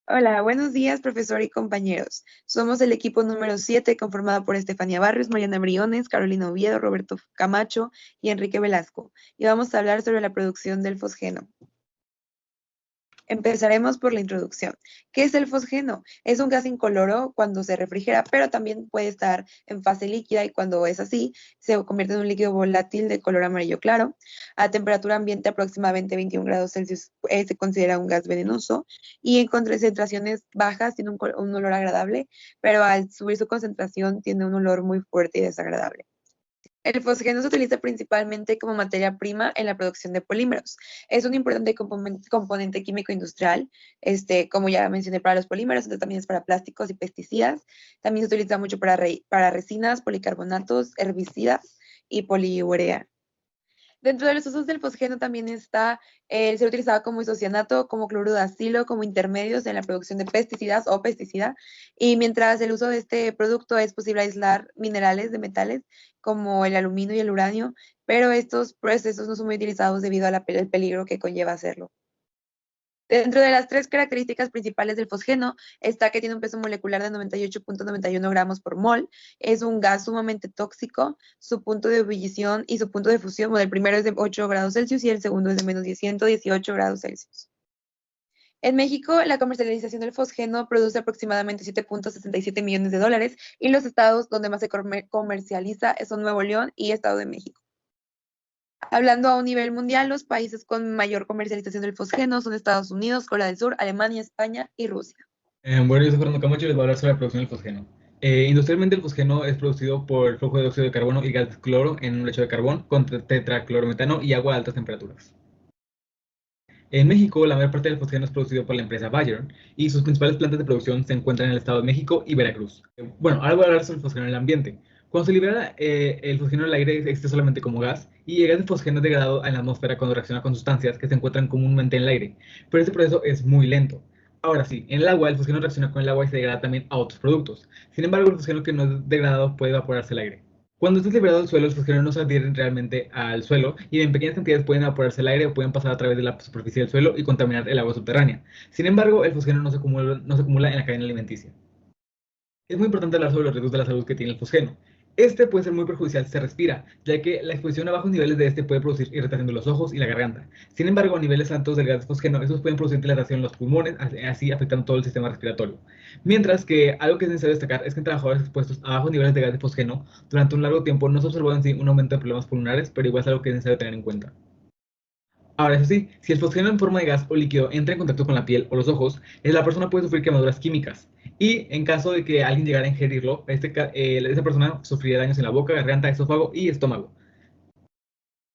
Hola, buenos días, profesor y compañeros. Somos el equipo número 7, conformado por Estefanía Barrios, Mariana Briones, Carolina Oviedo, Roberto Camacho y Enrique Velasco. Y vamos a hablar sobre la producción del fosgeno. Empezaremos por la introducción. ¿Qué es el fosgeno? Es un gas incoloro cuando se refrigera, pero también puede estar en fase líquida y cuando es así, se convierte en un líquido volátil de color amarillo claro. A temperatura ambiente aproximadamente 21 grados Celsius se considera un gas venenoso y en concentraciones bajas tiene un olor agradable, pero al subir su concentración tiene un olor muy fuerte y desagradable. El fosgeno se utiliza principalmente como materia prima en la producción de polímeros. Es un importante componente químico industrial, como ya mencioné, para los polímeros, entonces también es para plásticos y pesticidas. También se utiliza mucho para resinas, policarbonatos, herbicidas y poliurea. Dentro de los usos del fosgeno también está el ser utilizado como isocianato, como cloruro de acilo, como intermedios en la producción de pesticidas o pesticida. Y mientras el uso de este producto es posible aislar minerales de metales como el aluminio y el uranio, pero estos procesos no son muy utilizados debido al peligro que conlleva hacerlo. Dentro de las tres características principales del fosgeno está que tiene un peso molecular de 98,91 gramos por mol, es un gas sumamente tóxico, su punto de ebullición y su punto de fusión, bueno, el primero es de 8 grados Celsius y el segundo es de menos 118 grados Celsius. En México, la comercialización del fosgeno produce aproximadamente 7,67 millones de dólares y los estados donde más se comercializa son Nuevo León y Estado de México. Hablando a un nivel mundial, los países con mayor comercialización del fosgeno son Estados Unidos, Corea del Sur, Alemania, España y Rusia. Bueno, yo soy Fernando Camacho y les voy a hablar sobre la producción del fosgeno. Industrialmente, el fosgeno es producido por el flujo de dióxido de carbono y gas de cloro en un lecho de carbón con tetraclorometano y agua a altas temperaturas. En México, la mayor parte del fosgeno es producido por la empresa Bayer y sus principales plantas de producción se encuentran en el Estado de México y Veracruz. Bueno, ahora voy a hablar sobre el fosgeno en el ambiente. Cuando se libera el fosgeno en el aire existe solamente como gas y el gas de fosgeno es degradado en la atmósfera cuando reacciona con sustancias que se encuentran comúnmente en el aire, pero este proceso es muy lento. Ahora sí, en el agua el fosgeno reacciona con el agua y se degrada también a otros productos. Sin embargo, el fosgeno que no es degradado puede evaporarse al aire. Cuando esto es liberado al suelo, los fosgenos no se adhieren realmente al suelo y en pequeñas cantidades pueden evaporarse al aire o pueden pasar a través de la superficie del suelo y contaminar el agua subterránea. Sin embargo, el fosgeno no se acumula en la cadena alimenticia. Es muy importante hablar sobre los riesgos de la salud que tiene el fosgeno. Este puede ser muy perjudicial si se respira, ya que la exposición a bajos niveles de este puede producir irritación de los ojos y la garganta. Sin embargo, a niveles altos del gas de fosgeno, estos pueden producir dilatación en los pulmones, así afectando todo el sistema respiratorio. Mientras que algo que es necesario destacar es que en trabajadores expuestos a bajos niveles de gas de fosgeno durante un largo tiempo no se observó en sí un aumento de problemas pulmonares, pero igual es algo que es necesario tener en cuenta. Ahora, eso sí, si el fosgeno en forma de gas o líquido entra en contacto con la piel o los ojos, la persona puede sufrir quemaduras químicas. Y en caso de que alguien llegara a ingerirlo, esa persona sufriría daños en la boca, garganta, esófago y estómago.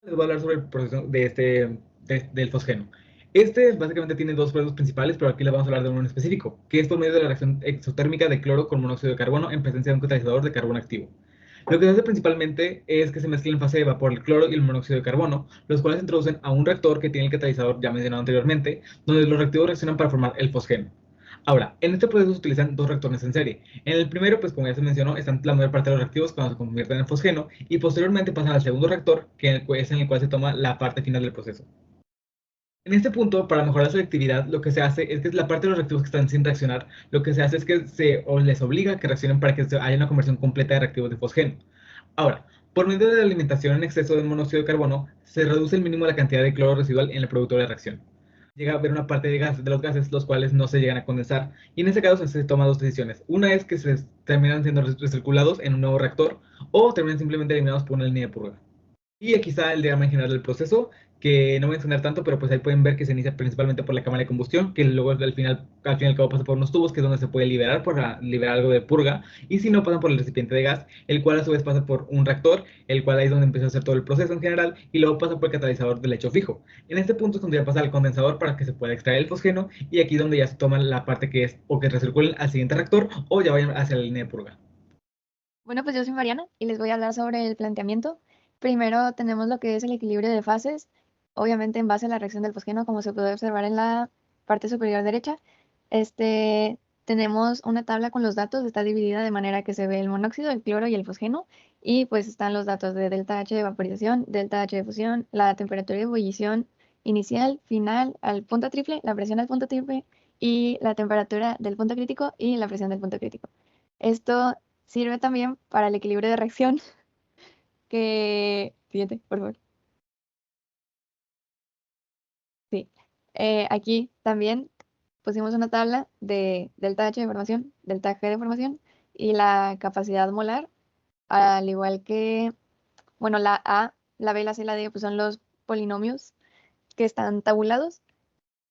Les voy a hablar sobre el proceso del fosgeno. Este básicamente tiene dos procesos principales, pero aquí les vamos a hablar de uno en específico, que es por medio de la reacción exotérmica de cloro con monóxido de carbono en presencia de un catalizador de carbono activo. Lo que se hace principalmente es que se mezclan en fase de vapor el cloro y el monóxido de carbono, los cuales se introducen a un reactor que tiene el catalizador ya mencionado anteriormente, donde los reactivos reaccionan para formar el fosgeno. Ahora, en este proceso se utilizan dos reactores en serie. En el primero, pues como ya se mencionó, están la mayor parte de los reactivos cuando se convierten en fosgeno y posteriormente pasan al segundo reactor, que es en el cual se toma la parte final del proceso. En este punto, para mejorar la selectividad, lo que se hace es que la parte de los reactivos que están sin reaccionar, lo que se hace es que les obliga a que reaccionen para que haya una conversión completa de reactivos de fosgeno. Ahora, por medio de la alimentación en exceso de monóxido de carbono, se reduce el mínimo la cantidad de cloro residual en el producto de la reacción. Llega a haber una parte de los gases los cuales no se llegan a condensar, y en ese caso se toman dos decisiones. Una es que se terminan siendo recirculados en un nuevo reactor o terminan simplemente eliminados por una línea de purga. Y aquí está el diagrama en general del proceso, que no voy a enseñar tanto, pero pues ahí pueden ver que se inicia principalmente por la cámara de combustión, que luego al fin y al cabo pasa por unos tubos, que es donde se puede liberar liberar algo de purga, y si no pasan por el recipiente de gas, el cual a su vez pasa por un reactor, el cual ahí es donde empieza a hacer todo el proceso en general, y luego pasa por el catalizador del lecho fijo. En este punto es donde ya pasa al condensador para que se pueda extraer el fosgeno, y aquí es donde ya se toma la parte que es o que recirculen al siguiente reactor, o ya vayan hacia la línea de purga. Bueno, pues yo soy Mariana y les voy a hablar sobre el planteamiento. Primero tenemos lo que es el equilibrio de fases, obviamente en base a la reacción del fosgeno, como se puede observar en la parte superior derecha. Tenemos una tabla con los datos, está dividida de manera que se ve el monóxido, el cloro y el fosgeno, y pues están los datos de delta H de vaporización, delta H de fusión, la temperatura de ebullición inicial, final, al punto triple, la presión al punto triple y la temperatura del punto crítico y la presión del punto crítico. Esto sirve también para el equilibrio de reacción que... Siguiente, por favor. Sí. Aquí también pusimos una tabla de delta H de formación, delta G de formación y la capacidad molar, al igual que, bueno, la A, la B, la C y la D pues son los polinomios que están tabulados.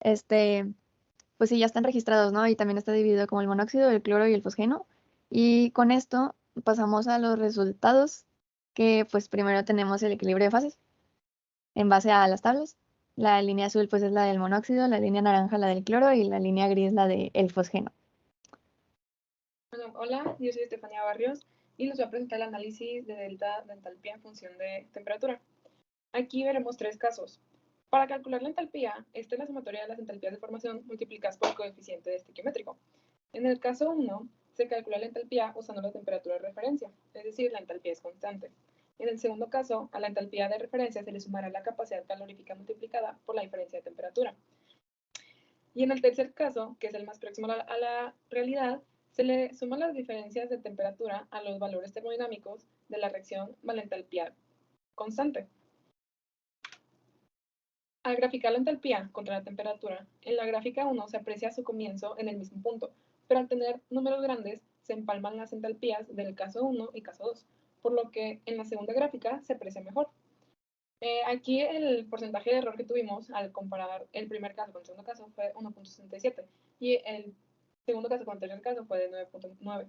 Pues sí, ya están registrados, ¿no? Y también está dividido como el monóxido, el cloro y el fosgeno. Y con esto pasamos a los resultados, que pues primero tenemos el equilibrio de fases en base a las tablas. La línea azul pues es la del monóxido, la línea naranja la del cloro y la línea gris la del fosgeno. Bueno, hola, yo soy Estefanía Barrios y les voy a presentar el análisis de delta de entalpía en función de temperatura. Aquí veremos tres casos. Para calcular la entalpía, esta es la sumatoria de las entalpías de formación multiplicadas por el coeficiente estequiométrico. En el caso 1, se calcula la entalpía usando la temperatura de referencia, es decir, la entalpía es constante. En el segundo caso, a la entalpía de referencia se le sumará la capacidad calorífica multiplicada por la diferencia de temperatura. Y en el tercer caso, que es el más próximo a la realidad, se le suman las diferencias de temperatura a los valores termodinámicos de la reacción la entalpía constante. Al graficar la entalpía contra la temperatura, en la gráfica 1 se aprecia su comienzo en el mismo punto, pero al tener números grandes se empalman las entalpías del caso 1 y caso 2, por lo que en la segunda gráfica se aprecia mejor. Aquí el porcentaje de error que tuvimos al comparar el primer caso con el segundo caso fue 1.67 y el segundo caso con el tercer caso fue de 9.9.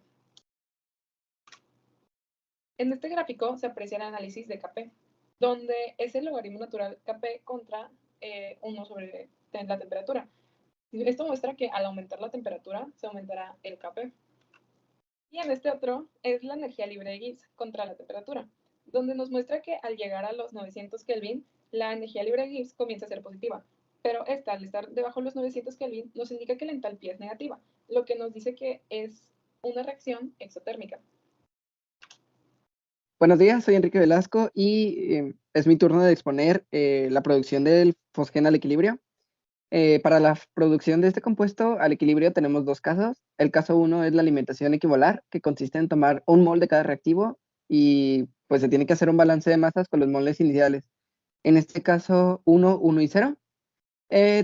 En este gráfico se aprecia el análisis de Kp, donde es el logaritmo natural Kp contra 1 sobre la temperatura. Esto muestra que al aumentar la temperatura se aumentará el Kp. Y en este otro es la energía libre de Gibbs contra la temperatura, donde nos muestra que al llegar a los 900 Kelvin, la energía libre de Gibbs comienza a ser positiva, pero esta, al estar debajo de los 900 Kelvin, nos indica que la entalpía es negativa, lo que nos dice que es una reacción exotérmica. Buenos días, soy Enrique Velasco y es mi turno de exponer la producción del fosgeno al equilibrio. Para la producción de este compuesto al equilibrio tenemos dos casos. El caso 1 es la alimentación equimolar, que consiste en tomar un mol de cada reactivo y pues se tiene que hacer un balance de masas con los moles iniciales. En este caso 1, 1 y 0.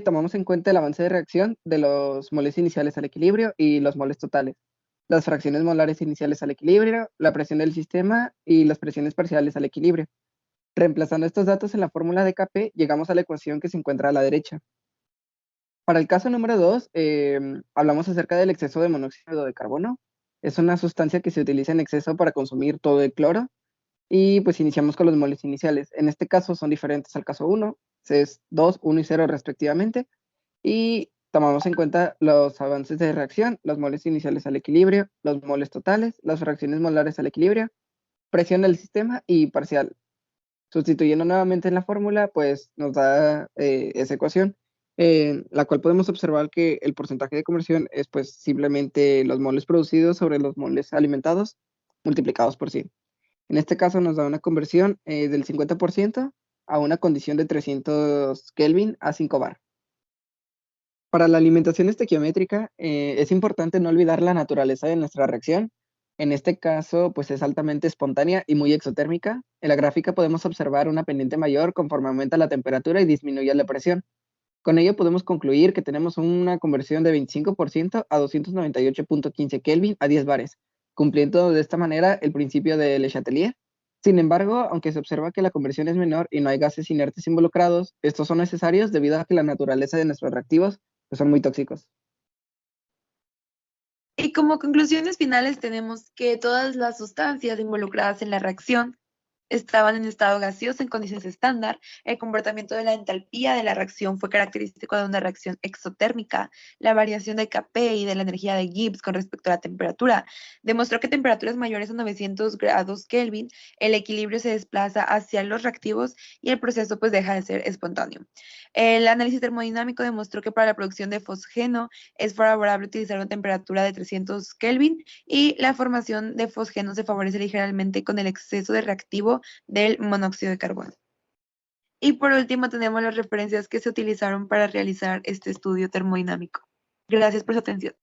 Tomamos en cuenta el avance de reacción de los moles iniciales al equilibrio y los moles totales, las fracciones molares iniciales al equilibrio, la presión del sistema y las presiones parciales al equilibrio. Reemplazando estos datos en la fórmula de Kp, llegamos a la ecuación que se encuentra a la derecha. Para el caso número 2, hablamos acerca del exceso de monóxido de carbono. Es una sustancia que se utiliza en exceso para consumir todo el cloro y pues iniciamos con los moles iniciales. En este caso son diferentes al caso 1, es 2, 1 y 0 respectivamente, y tomamos en cuenta los avances de reacción, los moles iniciales al equilibrio, los moles totales, las fracciones molares al equilibrio, presión del sistema y parcial. Sustituyendo nuevamente en la fórmula, pues nos da esa ecuación, la cual podemos observar que el porcentaje de conversión es pues simplemente los moles producidos sobre los moles alimentados multiplicados por 100. En este caso nos da una conversión del 50% a una condición de 300 Kelvin a 5 bar. Para la alimentación estequiométrica es importante no olvidar la naturaleza de nuestra reacción. En este caso, pues es altamente espontánea y muy exotérmica. En la gráfica podemos observar una pendiente mayor conforme aumenta la temperatura y disminuye la presión. Con ello podemos concluir que tenemos una conversión de 25% a 298.15 Kelvin a 10 bares, cumpliendo de esta manera el principio de Le Chatelier. Sin embargo, aunque se observa que la conversión es menor y no hay gases inertes involucrados, estos son necesarios debido a que la naturaleza de nuestros reactivos pues, son muy tóxicos. Y como conclusiones finales tenemos que todas las sustancias involucradas en la reacción estaban en estado gaseoso en condiciones estándar. El comportamiento de la entalpía de la reacción fue característico de una reacción exotérmica. La variación de Kp y de la energía de Gibbs con respecto a la temperatura demostró que temperaturas mayores a 900 grados Kelvin, el equilibrio se desplaza hacia los reactivos y el proceso pues deja de ser espontáneo. El análisis termodinámico demostró que para la producción de fosgeno es favorable utilizar una temperatura de 300 Kelvin y la formación de fosgeno se favorece ligeramente con el exceso de reactivo del monóxido de carbono. Y por último tenemos las referencias que se utilizaron para realizar este estudio termodinámico. Gracias por su atención.